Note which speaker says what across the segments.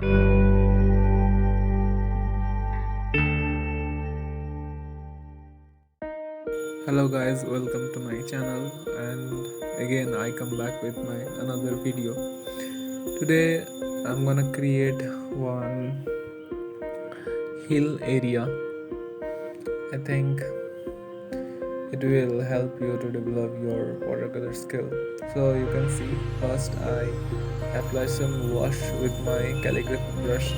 Speaker 1: Hello guys, welcome to my channel, and again I come back with my another video. Today I'm gonna create one hill area. I think it will help you to develop your watercolor skill. So you can see, first I apply some wash with my calligraphy brush.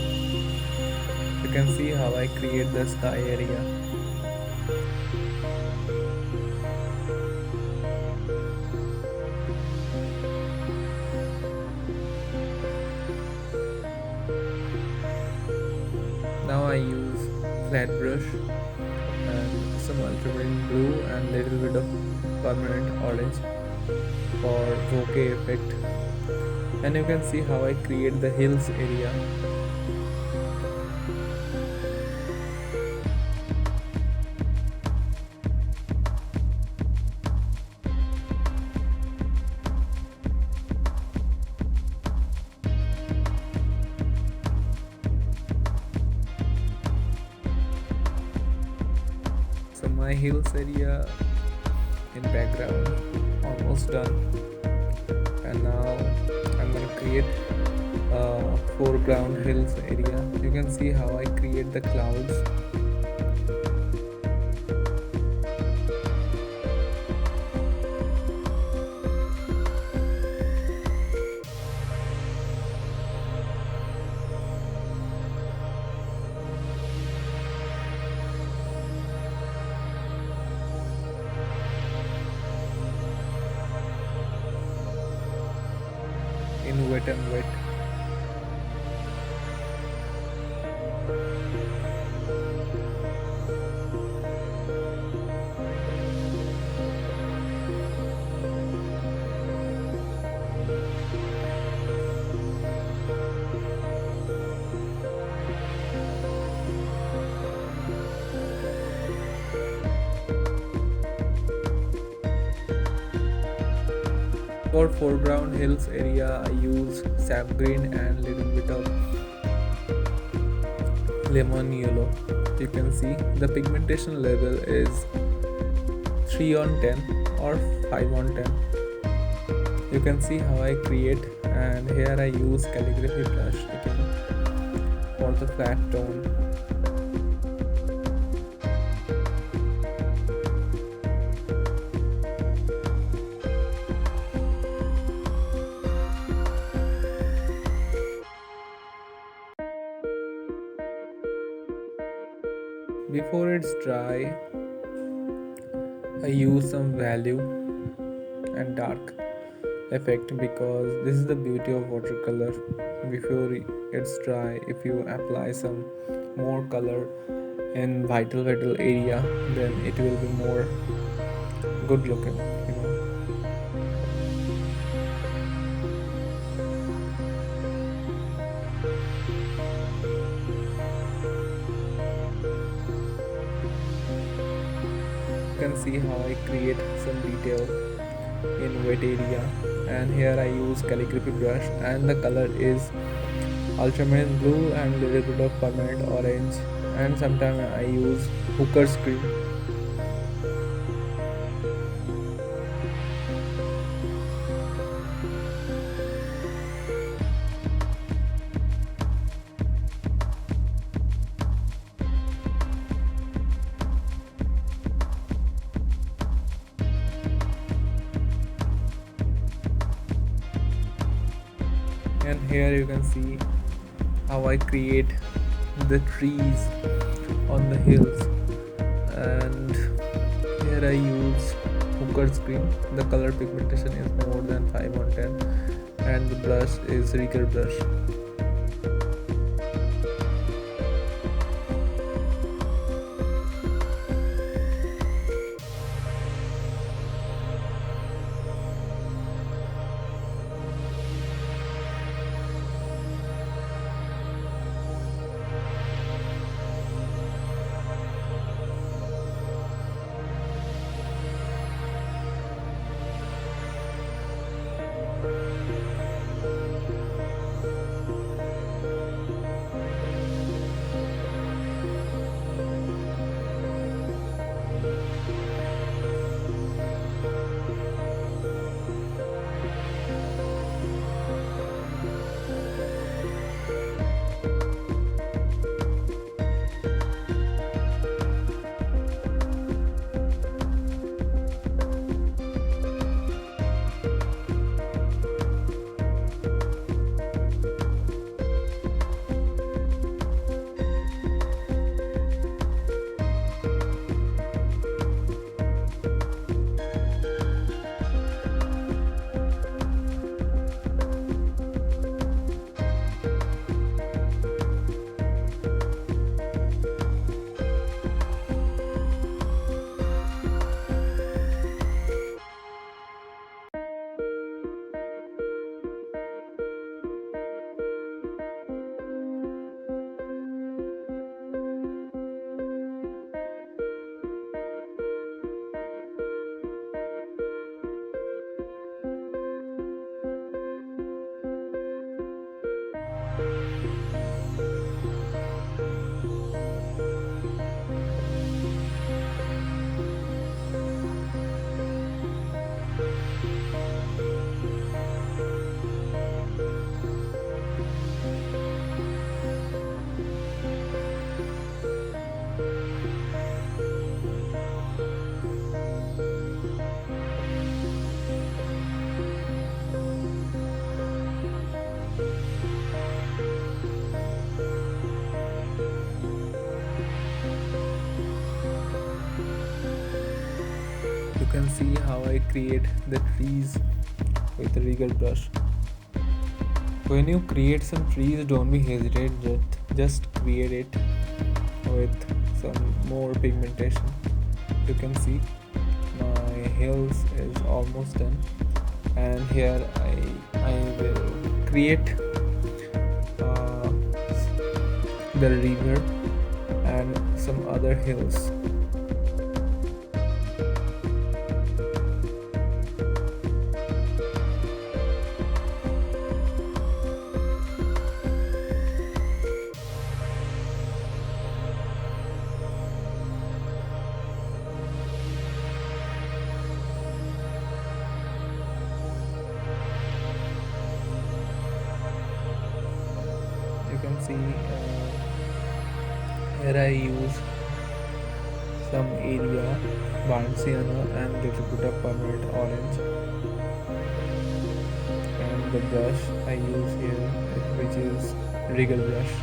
Speaker 1: You can see how I create the sky area. Now I use flat brush and some ultramarine blue and little bit of permanent orange for bokeh effect, and you can see how I create the hills area. So my hills area in background almost done, and now I'm gonna create a foreground hills area. You can see how I create the clouds. In wet and wet. For foreground hills area, I use sap green and little bit of lemon yellow. You can see the pigmentation level is 3 on 10 or 5 on 10. You can see how I create, and here I use calligraphy brush again for the flat tone. Before it's dry, I use some value and dark effect, because this is the beauty of watercolor. Before it's dry, if you apply some more color in vital area, then it will be more good looking. You can see how I create some detail in wet area, and here I use calligraphy brush, and the color is ultramarine blue and little bit of permanent orange, and sometimes I use hooker's green. And here you can see how I create the trees on the hills, and here I use hooker's green. The color pigmentation is more than 5 on 10, and the brush is Rigger brush. can see how I create the trees with a rigger brush. When you create some trees, don't be hesitant, just create it with some more pigmentation. You can see my hills is almost done, and here I will create uh, the river and some other hills. You can see here I use some area burnt sienna and little bit of permanent orange, and the brush I use here, which is rigger brush.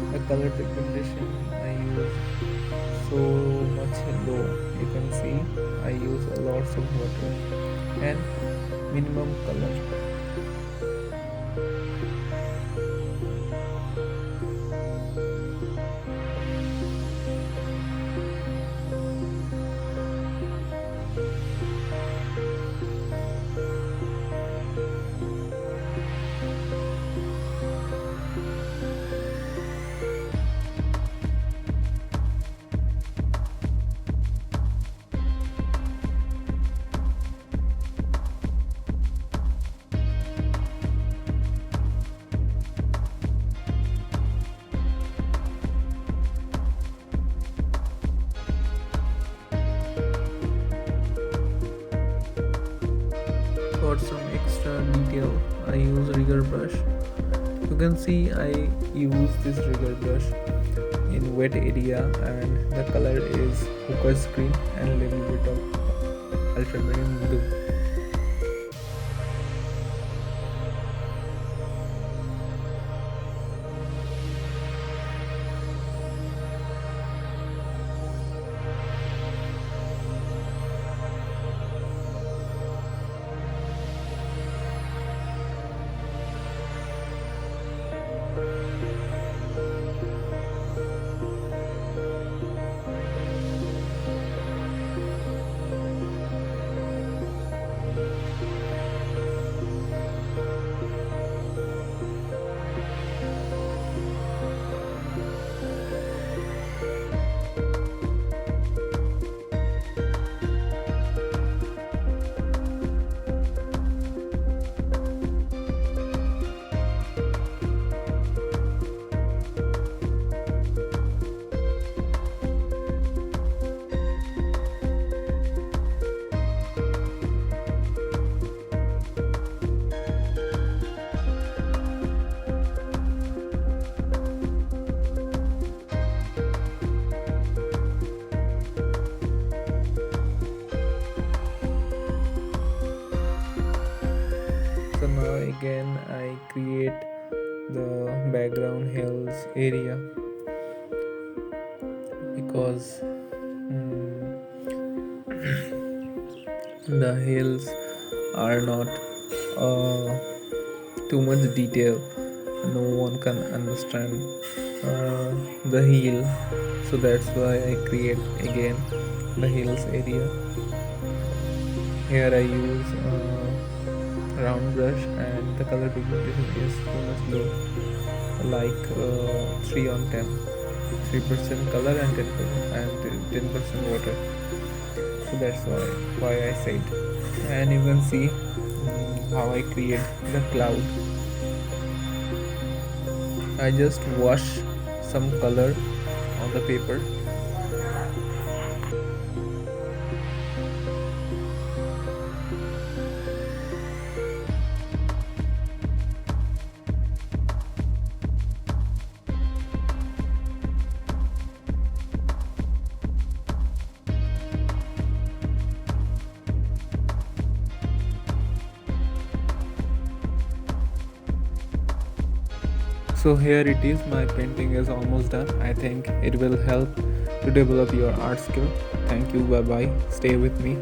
Speaker 1: The color pigmentation I use so much low. You can see I use a lots of water and minimum color. For some extra detail, I use rigger brush. You can see I use this rigger brush in wet area, and the color is hookah's green and little bit of ultramarine blue. So now again I create the background hills area, because The hills are not uh, too much detail. No one can understand the hill, so that's why I create again the hills area. Here I use round brush, and the color pigmentation is too much low, like 3 on 10, 3% color and 10% water. So that's why I said. And you can see how I create the cloud. I just wash some color on the paper. So here it is, my painting is almost done. I think it will help to develop your art skill. Thank you, bye bye, stay with me,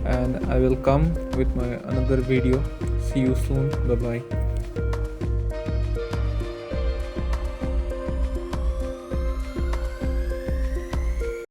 Speaker 1: and I will come with my another video. See you soon, bye bye.